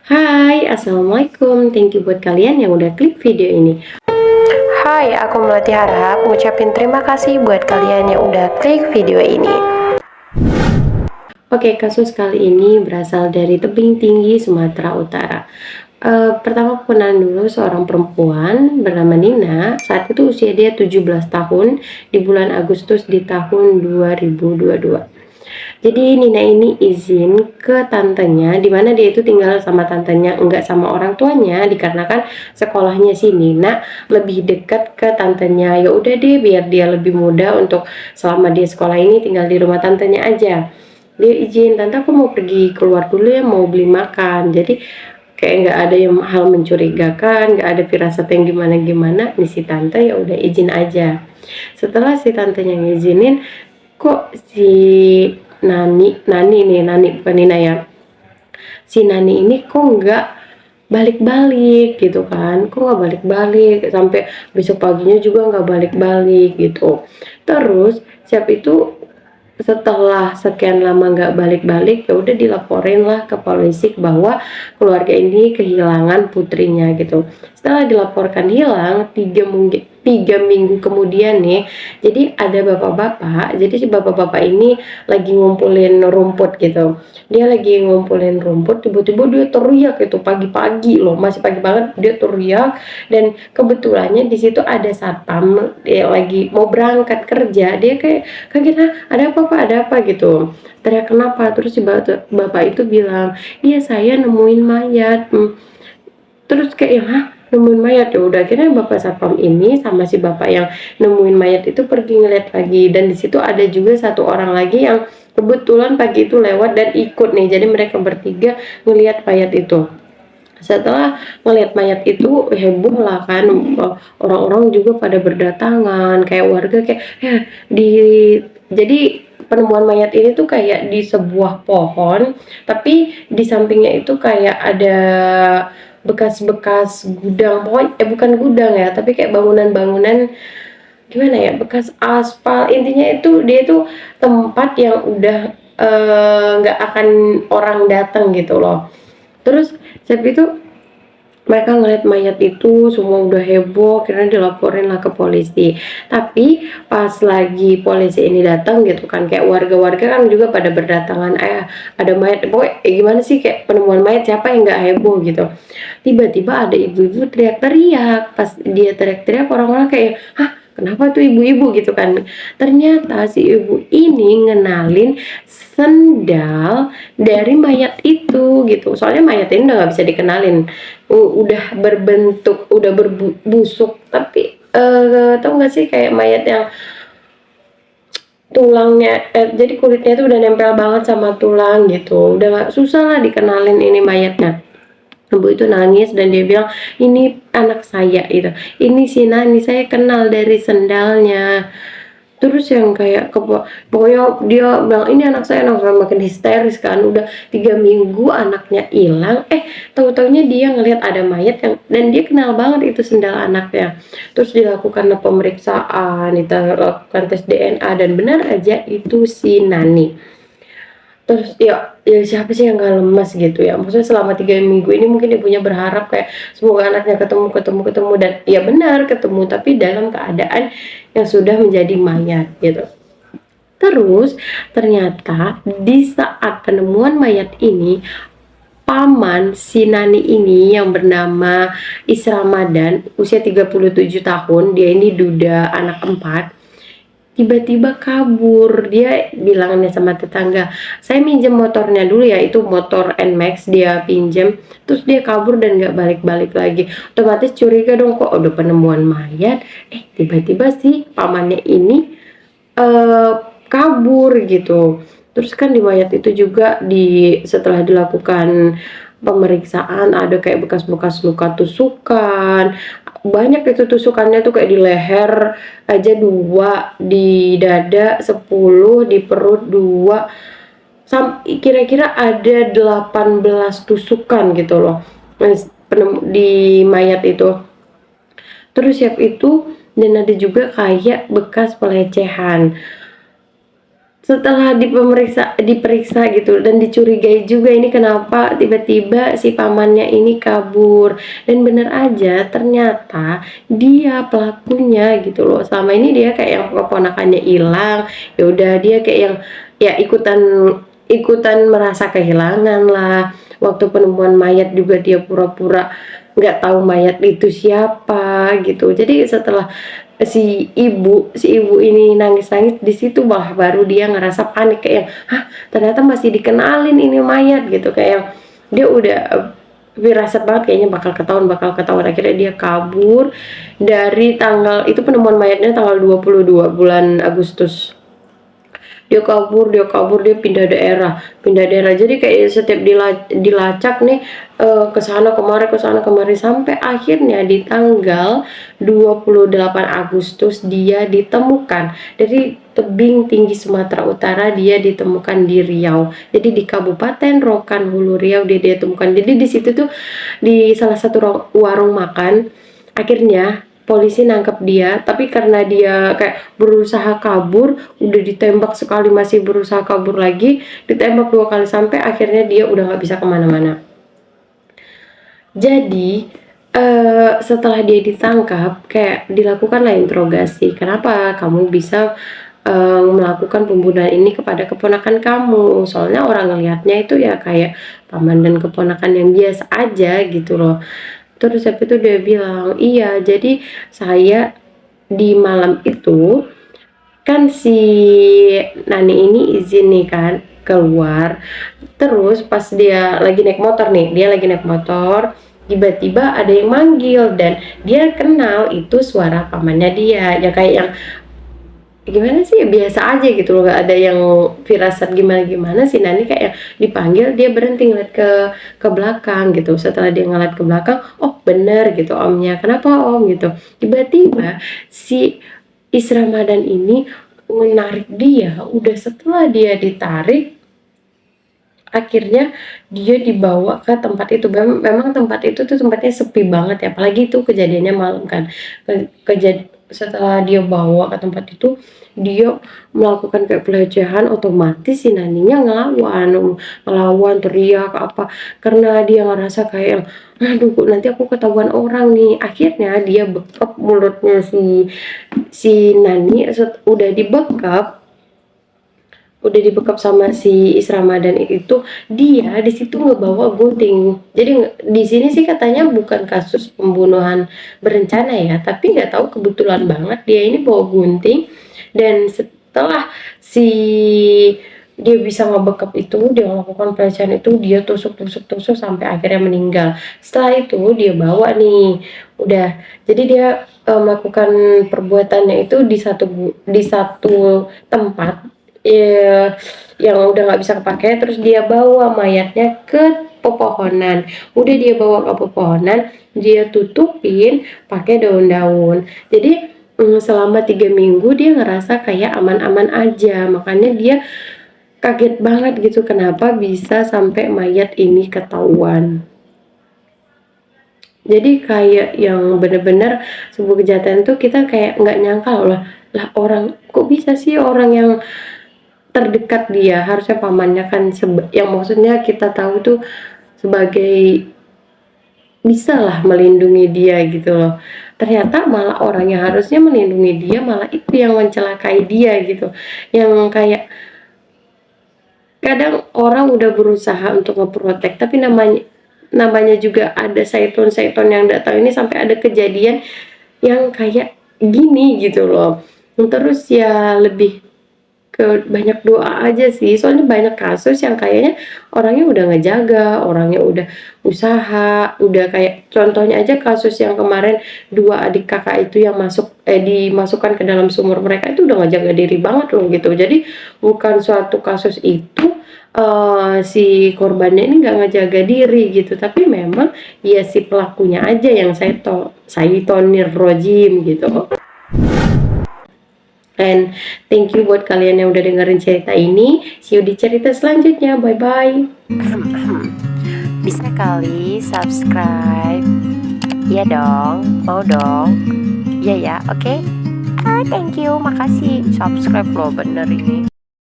Hai, Assalamualaikum. Thank you buat kalian yang udah klik video ini. Hai, aku Melati Harap ngucapin terima kasih buat kalian yang udah klik video ini. Oke, kasus kali ini berasal dari tebing tinggi Sumatera Utara. Pertama aku kenalan dulu seorang perempuan bernama Nina. Saat itu usia dia 17 tahun di bulan Agustus di tahun 2022. Jadi Nina ini izin ke tantenya, di mana dia itu tinggal sama tantenya, enggak sama orang tuanya, dikarenakan sekolahnya si Nina lebih dekat ke tantenya. Ya udah deh, biar dia lebih mudah untuk selama dia sekolah ini tinggal di rumah tantenya aja. Dia izin, tante aku mau pergi keluar dulu ya, mau beli makan. Jadi kayak nggak ada yang hal mencurigakan, nggak ada firasat yang gimana-gimana. Nih si tante ya udah izin aja. Setelah si tantenya ngizinin, kok si Nani bukan Nina ya. Si Nani ini kok nggak balik-balik gitu kan, kok nggak balik-balik sampai besok paginya juga nggak balik-balik gitu. Terus siap itu setelah sekian lama nggak balik-balik, ya udah dilaporin lah ke polisi bahwa keluarga ini kehilangan putrinya gitu. Setelah dilaporkan hilang 3 minggu kemudian nih, jadi ada bapak-bapak, jadi si bapak-bapak ini lagi ngumpulin rumput gitu. Dia lagi ngumpulin rumput, tiba-tiba dia teriak itu pagi-pagi loh, masih pagi banget dia teriak. Dan kebetulannya di situ ada satpam, dia lagi mau berangkat kerja, dia kayak kaget, "Hah, ada apa Pak? Ada apa?" gitu. Teriak kenapa? Terus si bapak itu bilang, "Iya saya nemuin mayat." Terus kayak yang, "Hah? Nemuin mayat?" Ya udah akhirnya bapak satpam ini sama si bapak yang nemuin mayat itu pergi ngeliat lagi, dan di situ ada juga satu orang lagi yang kebetulan pagi itu lewat dan ikut nih. Jadi mereka bertiga ngelihat mayat itu. Setelah ngelihat mayat itu heboh lah kan, orang-orang juga pada berdatangan, kayak warga kayak ya di jadi penemuan mayat ini tuh kayak di sebuah pohon, tapi di sampingnya itu kayak ada bekas-bekas gudang, pokoknya bukan gudang ya, tapi kayak bangunan-bangunan gimana ya, bekas aspal. Intinya itu dia tuh tempat yang udah nggak akan orang datang gitu loh. Terus saat itu mereka ngeliat mayat itu semua udah heboh, akhirnya dilaporin lah ke polisi. Tapi pas lagi polisi ini datang gitu kan, kayak warga-warga kan juga pada berdatangan, ada mayat, pokoknya gimana sih kayak penemuan mayat, siapa yang nggak heboh gitu. Tiba-tiba ada ibu-ibu teriak-teriak, pas dia teriak-teriak orang-orang kayak, "Hah, kenapa tuh ibu-ibu?" gitu kan. Ternyata si ibu ini ngenalin sendal dari mayat itu gitu. Soalnya mayat ini udah nggak bisa dikenalin, udah berbentuk, udah berbusuk, tapi tau nggak sih kayak mayat yang tulangnya, jadi kulitnya itu udah nempel banget sama tulang gitu, udah nggak, susah lah dikenalin ini mayatnya. Ibu itu nangis dan dia bilang, "Ini anak saya," itu. "Ini si Nani, saya kenal dari sendalnya." Terus yang kayak pokoknya dia bilang, "Ini anak saya," makin histeris kan. Udah 3 minggu anaknya hilang, tahu-taunya dia ngelihat ada mayat yang, dan dia kenal banget itu sendal anaknya. Terus dilakukan pemeriksaan, dilakukan tes DNA, dan benar aja itu si Nani. Terus ya siapa sih yang gak lemas gitu ya, maksudnya selama 3 minggu ini mungkin ibunya berharap kayak semoga anaknya ketemu, dan ya benar ketemu, tapi dalam keadaan yang sudah menjadi mayat gitu. Terus ternyata di saat penemuan mayat ini, paman si Nani ini yang bernama Isramadan, usia 37 tahun, dia ini duda anak 4, tiba-tiba kabur. Dia bilangnya sama tetangga, "Saya minjem motornya dulu ya," itu motor Nmax dia pinjem. Terus dia kabur dan nggak balik-balik lagi. Otomatis curiga dong, kok udah penemuan mayat, tiba-tiba si pamannya ini kabur gitu. Terus kan di mayat itu juga, setelah dilakukan pemeriksaan, ada kayak bekas-bekas luka tusukan, banyak itu tusukannya tuh, kayak di leher aja 2, di dada 10, di perut 2, kira-kira ada 18 tusukan gitu loh di mayat itu. Terus siap itu, dan ada juga kayak bekas pelecehan. setelah diperiksa gitu dan dicurigai juga ini kenapa tiba-tiba si pamannya ini kabur, dan bener aja ternyata dia pelakunya gitu loh. Selama ini dia kayak yang keponakannya hilang, ya udah dia kayak yang ya ikutan ikutan merasa kehilangan lah. Waktu penemuan mayat juga dia pura-pura nggak tahu mayat itu siapa gitu. Jadi setelah si ibu ini nangis-nangis, di situ baru dia ngerasa panik kayak yang, hah, ternyata masih dikenalin ini mayat gitu, kayak yang dia udah firasat banget kayaknya bakal ketahuan. Akhirnya dia kabur dari tanggal itu, penemuan mayatnya tanggal 22 bulan Agustus. Dia kabur, dia pindah daerah. Jadi kayak setiap dilacak nih, ke sana kemari sampai akhirnya di tanggal 28 Agustus dia ditemukan dari tebing tinggi Sumatera Utara. Dia ditemukan di Riau. Jadi di Kabupaten Rokan Hulu Riau dia ditemukan. Jadi di situ tuh di salah satu warung makan, akhirnya polisi nangkep dia, tapi karena dia kayak berusaha kabur, udah ditembak sekali masih berusaha kabur lagi, ditembak 2 kali sampai akhirnya dia udah nggak bisa kemana-mana. Jadi setelah dia ditangkap, kayak dilakukanlah interogasi, kenapa kamu bisa melakukan pembunuhan ini kepada keponakan kamu? Soalnya orang ngelihatnya itu ya kayak paman dan keponakan yang biasa aja gitu loh. Terus habis itu dia bilang, iya jadi saya di malam itu kan si Nani ini izin nih kan keluar, terus pas dia lagi naik motor, tiba-tiba ada yang manggil dan dia kenal itu suara pamannya dia, ya kayak yang gimana sih, biasa aja gitu loh, gak ada yang firasat gimana-gimana. Si Nani kayak dipanggil, dia berhenti ngeliat ke belakang gitu. Setelah dia ngeliat ke belakang, oh bener gitu omnya, kenapa om gitu. Tiba-tiba si Ramadan ini menarik dia, udah setelah dia ditarik, akhirnya dia dibawa ke tempat itu. Memang tempat itu tuh tempatnya sepi banget ya, apalagi itu kejadiannya malam kan. Setelah dia bawa ke tempat itu, dia melakukan kayak pelecehan, otomatis si Naninya ngelawan, teriak apa, karena dia ngerasa kayak, aduh nanti aku ketahuan orang nih. Akhirnya dia bekap mulutnya si Nani. Udah dibekap sama si Ramadan itu, dia di situ ngebawa gunting. Jadi di sini sih katanya bukan kasus pembunuhan berencana ya, tapi nggak tahu kebetulan banget dia ini bawa gunting. Dan setelah dia bisa ngebekap itu, dia melakukan pelecehan itu, dia tusuk sampai akhirnya meninggal. Setelah itu dia bawa nih, udah, jadi dia melakukan perbuatannya itu di satu tempat yang udah nggak bisa kepake. Terus dia bawa mayatnya ke pepohonan. Udah dia bawa ke pepohonan, dia tutupin pakai daun-daun. Jadi selama 3 minggu dia ngerasa kayak aman-aman aja. Makanya dia kaget banget gitu, kenapa bisa sampai mayat ini ketahuan. Jadi kayak yang bener-bener sebuah kejahatan tuh kita kayak nggak nyangka lah orang, kok bisa sih orang yang terdekat dia, harusnya pamannya kan, yang maksudnya kita tahu tuh sebagai bisa lah melindungi dia gitu loh. Ternyata malah orang yang harusnya melindungi dia, malah itu yang mencelakai dia gitu. Yang kayak kadang orang udah berusaha untuk ngeprotek, tapi namanya juga ada syaiton yang datang ini, sampai ada kejadian yang kayak gini gitu loh. Terus ya lebih ke banyak doa aja sih, soalnya banyak kasus yang kayaknya orangnya udah ngejaga, orangnya udah usaha, udah kayak contohnya aja kasus yang kemarin 2 adik kakak itu yang dimasukkan ke dalam sumur, mereka itu udah ngejaga diri banget loh gitu. Jadi bukan suatu kasus itu si korbannya ini nggak ngejaga diri gitu, tapi memang ya si pelakunya aja yang Syaitonir Rojim gitu. And thank you buat kalian yang udah dengerin cerita ini. See you di cerita selanjutnya. Bye bye. Bisa kali subscribe. Iya dong, mau dong. Iya ya, oke. Thank you, makasih. Subscribe loh, bener ini.